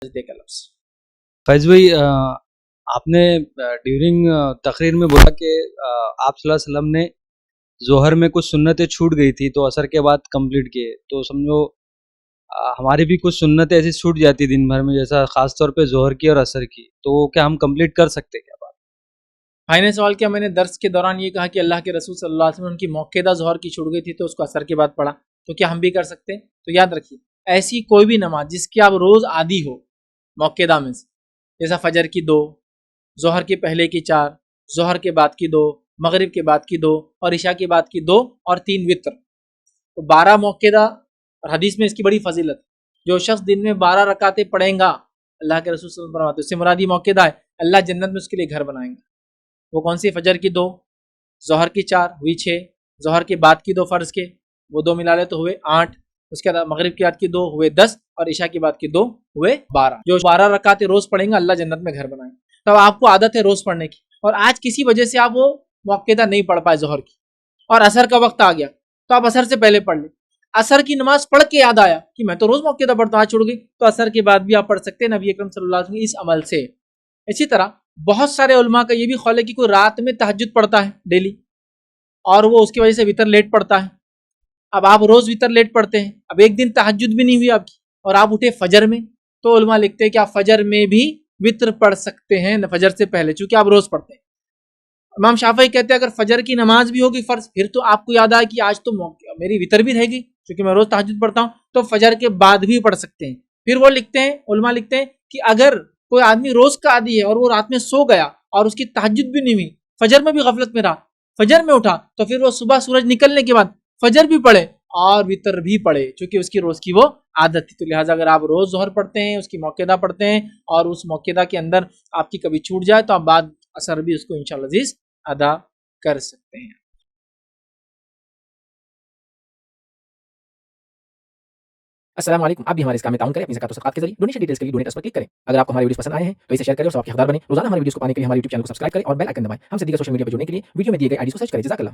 سجدے کا لفظ. فیض بھائی آپ نے ڈیورنگ تقریر میں بولا کہ آپ صلی اللہ علیہ وسلم نے ظہر میں کچھ سنتیں چھوٹ گئی تھی تو عصر کے بعد کمپلیٹ کیے. تو سمجھو ہماری بھی کچھ سنتیں ایسی چھوٹ جاتی دن بھر میں، جیسا خاص طور پہ ظہر کی اور عصر کی، تو کیا ہم کمپلیٹ کر سکتے کیا بات؟ بھائی نے سوال کیا، میں نے درس کے دوران یہ کہا کہ اللہ کے رسول صلی اللہ علیہ وسلم کی موقعہ ظہر کی چھوٹ گئی تھی تو اس کو عصر کے بعد پڑھا، تو کیا ہم بھی کر سکتے ہیں؟ تو یاد رکھیے ایسی کوئی بھی نماز جس کی آپ روز عادی ہو موقعہ میں سے، جیسا فجر کی 2، ظہر کے پہلے کی 4، ظہر کے بعد کی 2، مغرب کے بعد کی 2 اور عشاء کے بعد کی 2 اور 3 وطر، تو 12 موقعہ. اور حدیث میں اس کی بڑی فضیلت، جو شخص دن میں 12 رکعتیں پڑھیں گا، اللہ کے رسول صلی اللہ علیہ وسلم فرماتے ہیں، اس سے مراد یہ موقعہ ہے اللہ جنت میں اس کے لیے گھر بنائیں گے. وہ کون سی؟ فجر کی 2، ظہر کی 4 ہوئی 6، ظہر کے بعد کی 2 فرض کے وہ 2 ملا لے تو ہوئے 8، اس کے بعد مغرب کے بعد کی 2 ہوئے 10 اور عشاء کے بعد کی 2 ہوئے 12. جو 12 رکعتیں روز پڑھیں گا اللہ جنت میں گھر بنائیں گے. تب آپ کو عادت ہے روز پڑھنے کی، اور آج کسی وجہ سے آپ وہ موقعہ نہیں پڑھ پائے ظہر کی، اور عصر کا وقت آ گیا تو آپ عصر سے پہلے پڑھ لیں. عصر کی نماز پڑھ کے یاد آیا کہ میں تو روز موقعہ پڑھتا ہوں، آج چھوڑ گئی، تو عصر کے بعد بھی آپ پڑھ سکتے ہیں نبی اکرم صلی اللہ علیہ وسلم اس عمل سے. اسی طرح بہت سارے علماء کا یہ بھی خیال ہے کہ کوئی رات میں تہجد پڑھتا ہے ڈیلی اور وہ اس کی وجہ سے وتر لیٹ پڑھتا ہے. اب آپ روز وتر لیٹ پڑھتے ہیں، اب ایک دن تہجد بھی نہیں ہوئی آپ کی اور آپ اٹھے فجر میں، تو علماء لکھتے ہیں کہ آپ فجر میں بھی وتر پڑھ سکتے ہیں فجر سے پہلے، چونکہ آپ روز پڑھتے ہیں. امام شافعی کہتے ہیں اگر فجر کی نماز بھی ہوگی فرض، پھر تو آپ کو یاد آیا کہ آج تو میری وتر بھی رہے گی کیونکہ میں روز تہجد پڑھتا ہوں، تو فجر کے بعد بھی پڑھ سکتے ہیں. پھر وہ لکھتے ہیں، علماء لکھتے ہیں کہ اگر کوئی آدمی روز کا عادی ہے اور وہ رات میں سو گیا اور اس کی تہجد بھی نہیں ہوئی، فجر میں بھی غفلت میں رہا، فجر میں اٹھا، تو پھر وہ صبح سورج نکلنے کے بعد فجر بھی پڑھے اور وتر بھی پڑھے، چونکہ اس کی روز کی وہ عادت تھی. تو لہٰذا اگر آپ روز ظہر پڑھتے ہیں، اس کی موقعہ پڑھتے ہیں، اور اس موقعہ کے اندر آپ کی کبھی چھوٹ جائے تو آپ بعد اثر بھی اس کو انشاءاللہ عزیز ادا کر سکتے ہیں. السلام علیکم. آپ بھی ہمارے اس کام میں تعاون کریں اپنی زکات و صدقات کے ذریعے. ڈونیشن ڈیٹیلز کے لیے ڈونیٹ پر کلک کریں. اگر آپ کو ہمارے ویڈیوز پسند آئے ہیں تو اسے شیئر کریں اور سب کے حقدار بنیں. روزانہ ہمارے ویڈیوز کو پانے کے لیے ہمارے یوٹیوب چینل کو سبسکرائب کریں اور بیل آئکن دبائیں. ہم سے دیگر سوشل میڈیا پر جڑنے کے لیے ویڈیو میں دیے گئے آئی ڈی کو سرچ کریں. جزاک اللہ.